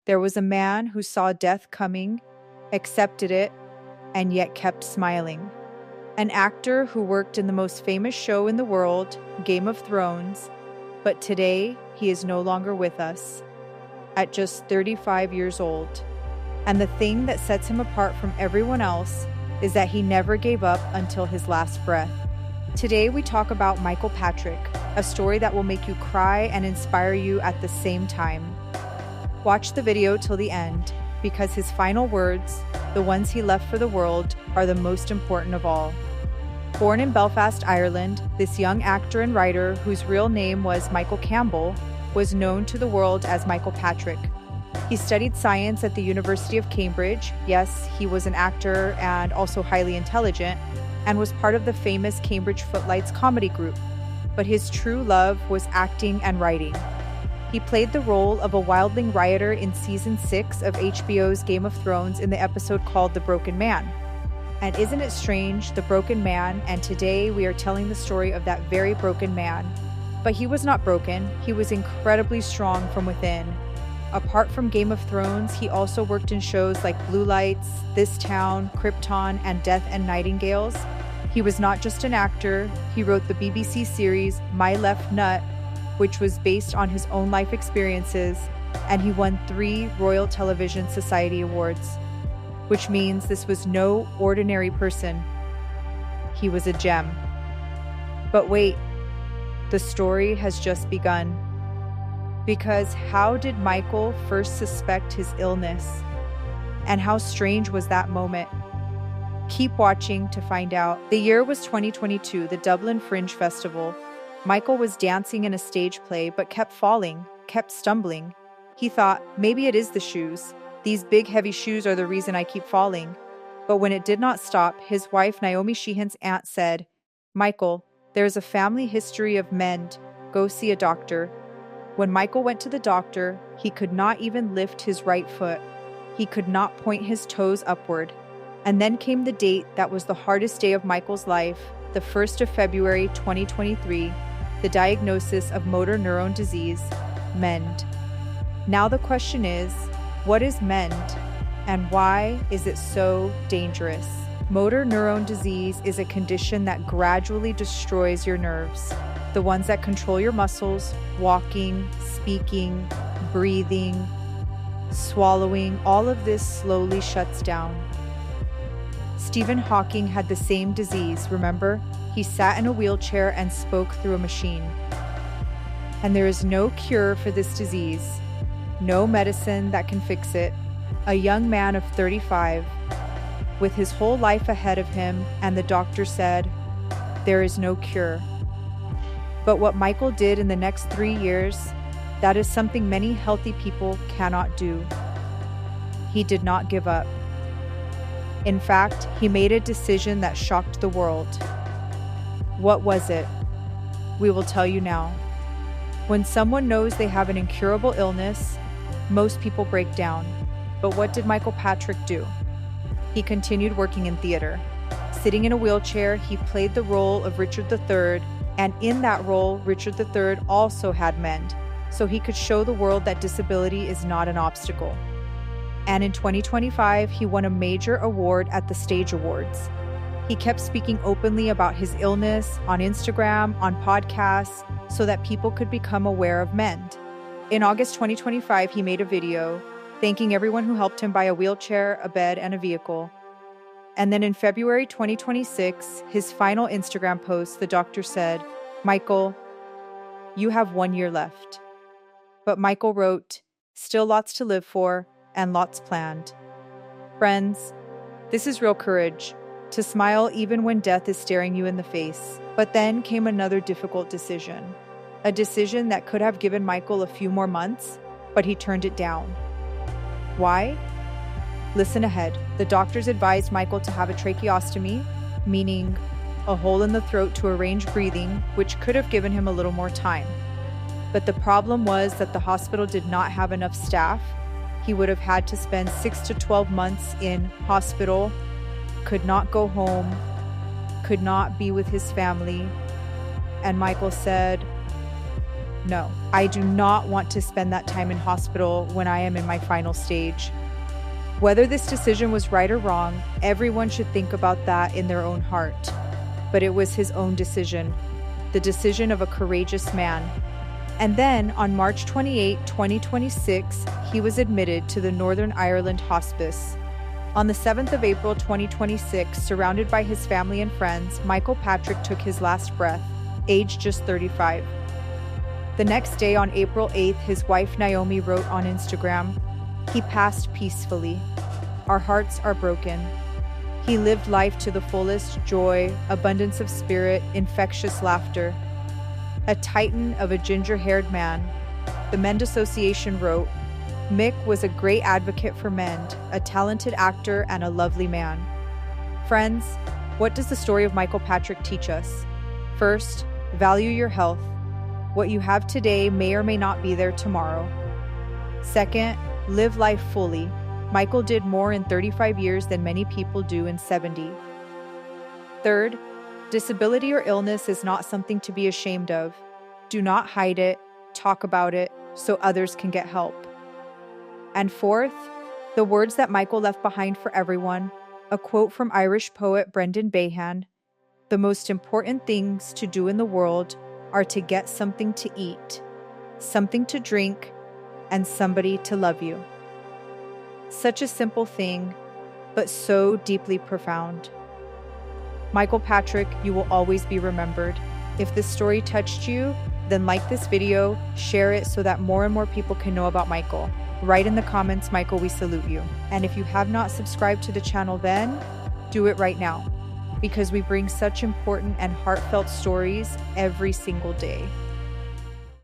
There was a man who saw death coming, accepted it, and yet kept smiling. An actor who worked in the most famous show in the world, Game of Thrones, but today he is no longer with us, at just 35 years old. And the thing that sets him apart from everyone else is that he never gave up until his last breath. Today we talk about Michael Patrick, a story that will make you cry and inspire you at the same time. Watch the video till the end, because his final words, the ones he left for the world, are the most important of all. Born in Belfast, Ireland, this young actor and writer, whose real name was Michael Campbell, was known to the world as Michael Patrick. He studied science at the University of Cambridge. Yes, he was an actor and also highly intelligent, and was part of the famous Cambridge Footlights comedy group. But his true love was acting and writing. He played the role of a wildling rioter in season 6 of HBO's Game of Thrones in the episode called The Broken Man. And isn't it strange, the broken man, and today we are telling the story of that very broken man. But he was not broken, he was incredibly strong from within. Apart from Game of Thrones, he also worked in shows like Blue Lights, This Town, Krypton, and Death and Nightingales. He was not just an actor, he wrote the BBC series My Left Nut, which was based on his own life experiences, and he won 3 Royal Television Society Awards, which means this was no ordinary person. He was a gem. But wait, the story has just begun. Because how did Michael first suspect his illness? And how strange was that moment? Keep watching to find out. The year was 2022, the Dublin Fringe Festival. Michael was dancing in a stage play, but kept falling, kept stumbling. He thought, maybe it is the shoes. These big heavy shoes are the reason I keep falling. But when it did not stop, his wife Naomi Sheehan's aunt said, Michael, there's a family history of mend. Go see a doctor. When Michael went to the doctor, he could not even lift his right foot. He could not point his toes upward. And then came the date that was the hardest day of Michael's life, the 1st of February 2023, the diagnosis of motor neurone disease, MEND. Now the question is, what is MEND, and why is it so dangerous? Motor neurone disease is a condition that gradually destroys your nerves, the ones that control your muscles, walking, speaking, breathing, swallowing. All of this slowly shuts down. Stephen Hawking had the same disease, remember? He sat in a wheelchair and spoke through a machine. And there is no cure for this disease, no medicine that can fix it. A young man of 35, with his whole life ahead of him, and the doctor said, there is no cure. But what Michael did in the next 3 years, that is something many healthy people cannot do. He did not give up. In fact, he made a decision that shocked the world. What was it? We will tell you now. When someone knows they have an incurable illness, most people break down. But what did Michael Patrick do? He continued working in theater. Sitting in a wheelchair, he played the role of Richard III, and in that role, Richard III also had MEND, so he could show the world that disability is not an obstacle. And in 2025, he won a major award at the Stage Awards. He kept speaking openly about his illness on Instagram, on podcasts, so that people could become aware of MEND. In August 2025, he made a video thanking everyone who helped him buy a wheelchair, a bed, and a vehicle. And then in February 2026, his final Instagram post, the doctor said, Michael, you have 1 year left. But Michael wrote, still lots to live for and lots planned. Friends, this is real courage, to smile even when death is staring you in the face. But then came another difficult decision, a decision that could have given Michael a few more months, but he turned it down. Why? Listen ahead. The doctors advised Michael to have a tracheostomy, meaning a hole in the throat to arrange breathing, which could have given him a little more time. But the problem was that the hospital did not have enough staff. He would have had to spend 6 to 12 months in hospital, could not go home, could not be with his family. And Michael said, No, I do not want to spend that time in hospital when I am in my final stage. Whether this decision was right or wrong, everyone should think about that in their own heart. But it was his own decision, the decision of a courageous man. And then, on March 28, 2026, he was admitted to the Northern Ireland Hospice. On the 7th of April 2026, surrounded by his family and friends, Michael Patrick took his last breath, aged just 35. The next day, on April 8th, his wife Naomi wrote on Instagram, "He passed peacefully. Our hearts are broken. He lived life to the fullest, joy, abundance of spirit, infectious laughter. A titan of a ginger-haired man." The Mend Association wrote, "Mick was a great advocate for Mend, a talented actor and a lovely man." Friends, what does the story of Michael Patrick teach us? First, value your health. What you have today may or may not be there tomorrow. Second, live life fully. Michael did more in 35 years than many people do in 70. Third, disability or illness is not something to be ashamed of. Do not hide it, talk about it, so others can get help. And fourth, the words that Michael left behind for everyone, a quote from Irish poet Brendan Behan, "The most important things to do in the world are to get something to eat, something to drink, and somebody to love you." Such a simple thing, but so deeply profound. Michael Patrick, you will always be remembered. If this story touched you, then like this video, share it so that more and more people can know about Michael. Write in the comments, "Michael, we salute you." And if you have not subscribed to the channel, then do it right now, because we bring such important and heartfelt stories every single day.